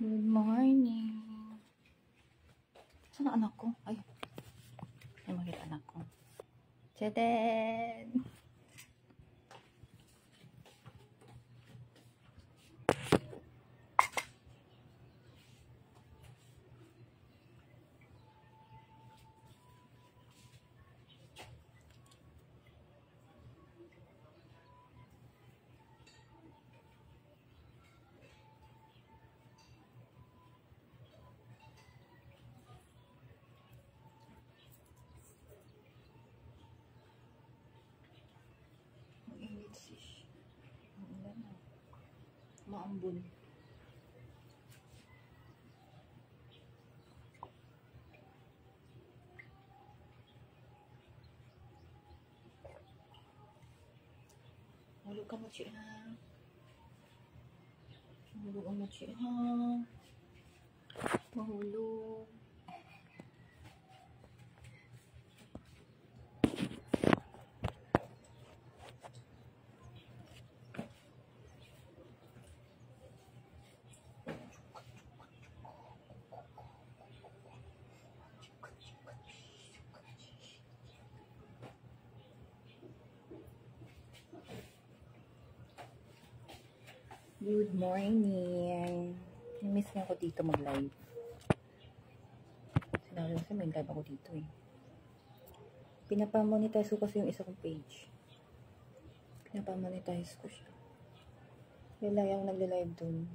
Good morning. Saan ang anak ko? Ay makita anak ko. Tadaan! Maambun. Hulog ka mo, Chi, ha? Hulog ka mo, Chi, ha? Mahulog. Good morning. Namiss niya ako dito mag-live. Sinabi ko sa may live ako dito eh. Pinapamonetize ko kasi yung isa kong page. Pinapamonetize ko siya. Kaya lagi ako nagle-live dun.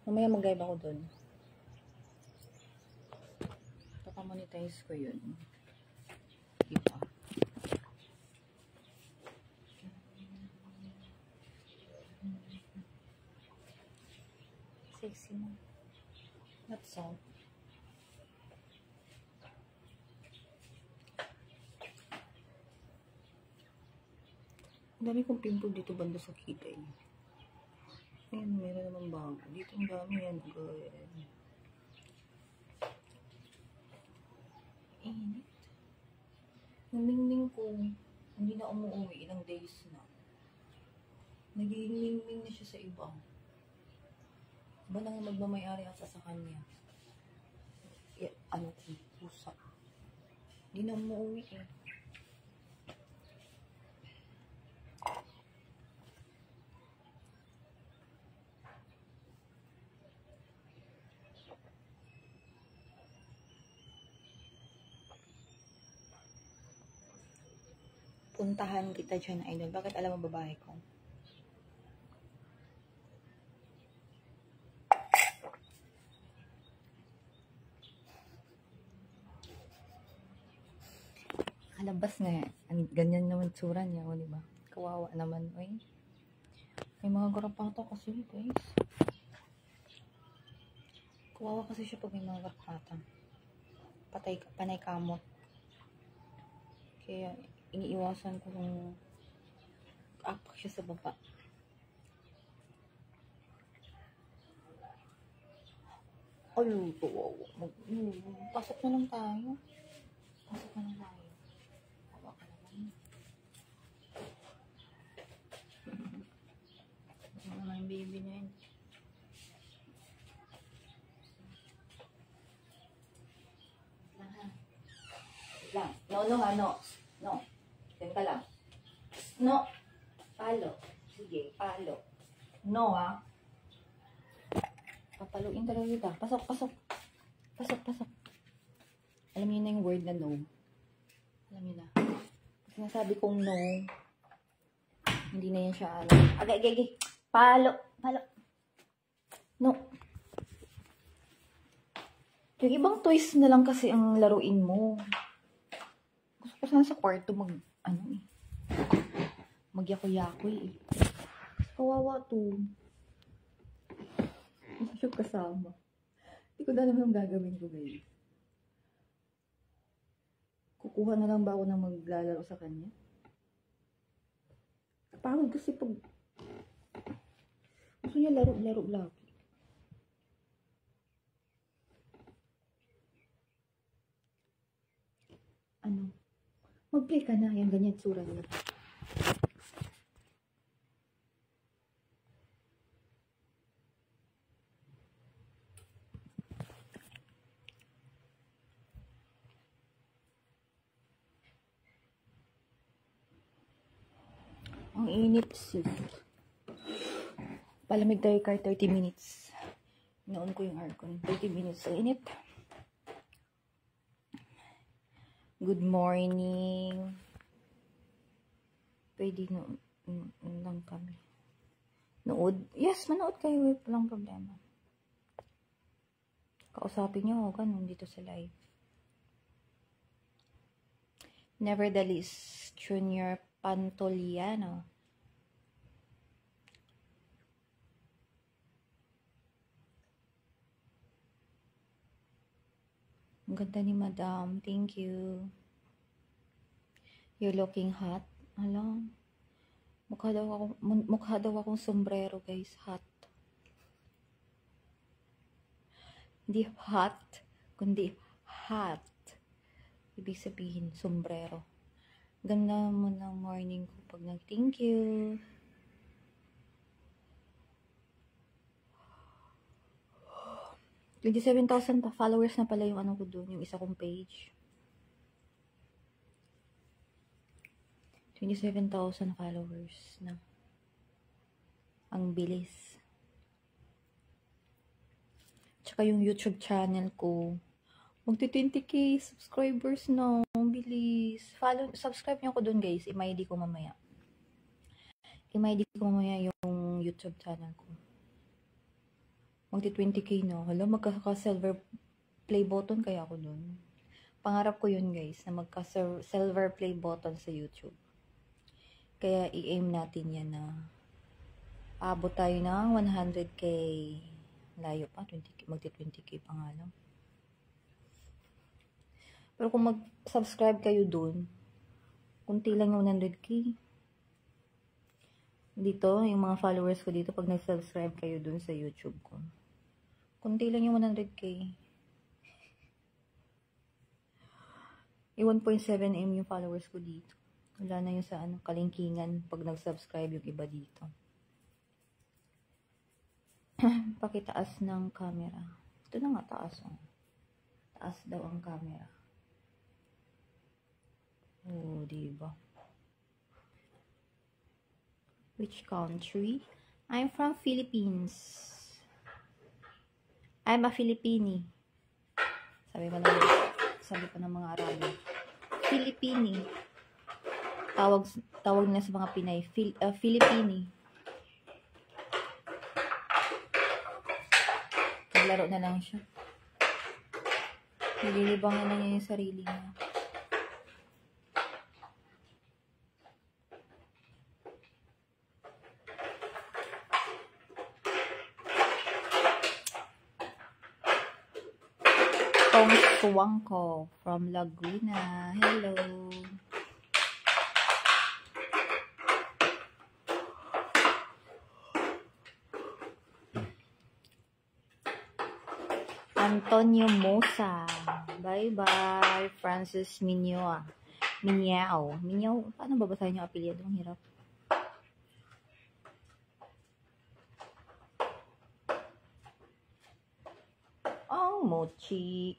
Mamaya mag-live ako dun. Papamonetize ko yun. Diba? Sexy mo. That's all. Ang dami kong pimple dito banda sa kita eh. Ayan, meron naman bago. Dito ang dami yan. Good. Init. Namingming ko. Hindi na umuwi. Ilang days na. Naging mingming na siya sa iba. Ba nang magmamayari ata sa kanya? Ano kung pusa? Hindi na umuwi eh. Puntahan kita dyan, idol. Bakit alam mo babae ko? Kalabas nga. Ganyan naman tsura niya, o diba? Kawawa naman, oy. May mga garapata kasi, guys. Kawawa kasi siya pag may mga garapata. Panay kamot. Kaya, iniiwasan ko kung apak siya sa baba. Ay, kawawa. Pasok na lang tayo. Pasok na lang tayo. Kawawa ka naman. Ano naman yung baby niya yun? Lang. No. No. Yan ka lang. No. Palo. Sige, palo. No, ha? Papaluin talaga kita. Pasok. Alam niyo na yung word na no. Alam niyo na. Sinasabi kong no. Hindi na yan siya, ano. Agay. Palo. No. Yung ibang toys na lang kasi ang laruin mo. Gusto ko sana sa kwarto magyakoy-yakoy eh. Kawawa to. Gusto siya kasama. Hindi ko na naman yung gagawin ko, guys. Kukuha na lang ba ako ng maglalaro sa kanya? Kapagod kasi pag gusto niya laro lagi. Ano? Mag-play ka na. Yung ganyan tsura niya. Ang init sis. Palamig tayo kahit 30 minutes. Noon ko yung aircon. 30 minutes. Ang init. Good morning. Pwede lang kami. Nood? Yes, manood kayo. Walang problema. Kausapin nyo ako ganun dito sa live. Nevertheless, Junior Pantoliano. Ang ganda ni Madam. Thank you. You're looking hot. Alam. Mukha daw akong sombrero, guys. Hot. Hindi hot, kundi hot. Ibig sabihin, sombrero. Ganda mo ng morning ko pag thank you. – 27,000 followers na pala yung ano ko doon, yung isa kong page. 27,000 followers na. Ang bilis. Tsaka yung YouTube channel ko, magti-20k subscribers na. Ang bilis. Subscribe nyo ko doon, guys. I-ID ko mamaya. I-ID ko mamaya yung YouTube channel ko. Magti-20k na. Hala, magka-silver play button kaya ako doon. Pangarap ko yun, guys, na magka-silver play button sa YouTube. Kaya i-aim natin yan na abot tayo ng 100k. Layo pa, magti-20k pa nga lang. Pero kung mag-subscribe kayo doon, kunti lang yung 100k. Dito, yung mga followers ko dito, pag nag-subscribe kayo doon sa YouTube ko, kunti lang yung 100k. 1.7M yung followers ko dito. Wala na yung sa kalingkingan pag nag-subscribe yung iba dito. Pakitaas ng camera. Ito na nga, taas. Oh. Taas daw ang camera. Oh, diba? Which country? I'm from Philippines. I'm a Filipini. Sabi pa ng mga Arabo. Filipini. Tawag na sa mga Pinay. Filipini. Naglaro na lang siya. Nililibangan na niya yung sarili niya. Tong Suwangko from Laguna. Hello. Antonio Mosa. Bye-bye. Francis Minyao. Paano babasahin yung apelyido? Ang hirap. Oh, Mochi.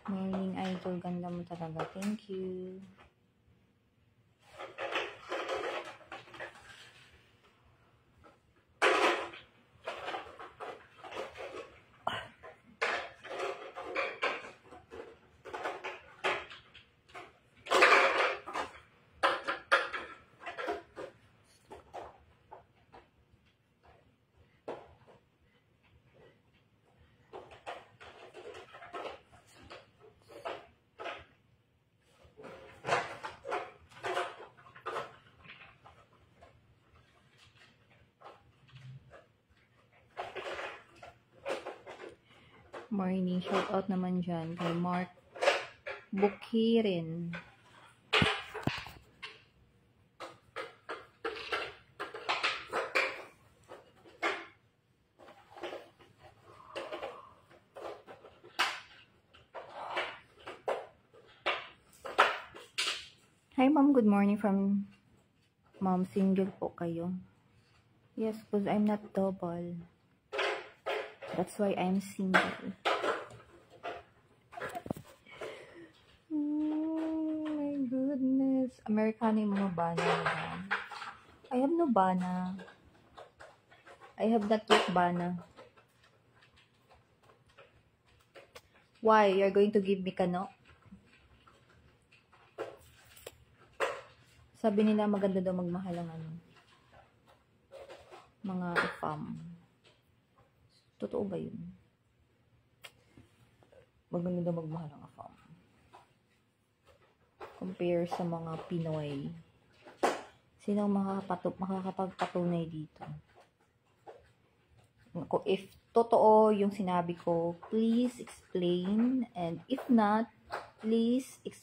Morning idol. Ganda mo talaga. Thank you. Morning. Shout out naman dyan kay Mark Bukirin. Hi ma'am, good morning from ma'am. Single po kayo? Yes, because I'm not double. That's why I'm single. Oh my goodness. Amerikano yung mga bana. I have no bana. I have not yet bana. Why? You're going to give me kano? Sabi nila maganda daw magmahal ang ano. Mga ifam. Totoo ba yun? Maganda daw magmahal ang ifam. Compare sa mga Pinoy. Sino makakapagpatunay dito? If totoo yung sinabi ko, please explain. And if not, please explain.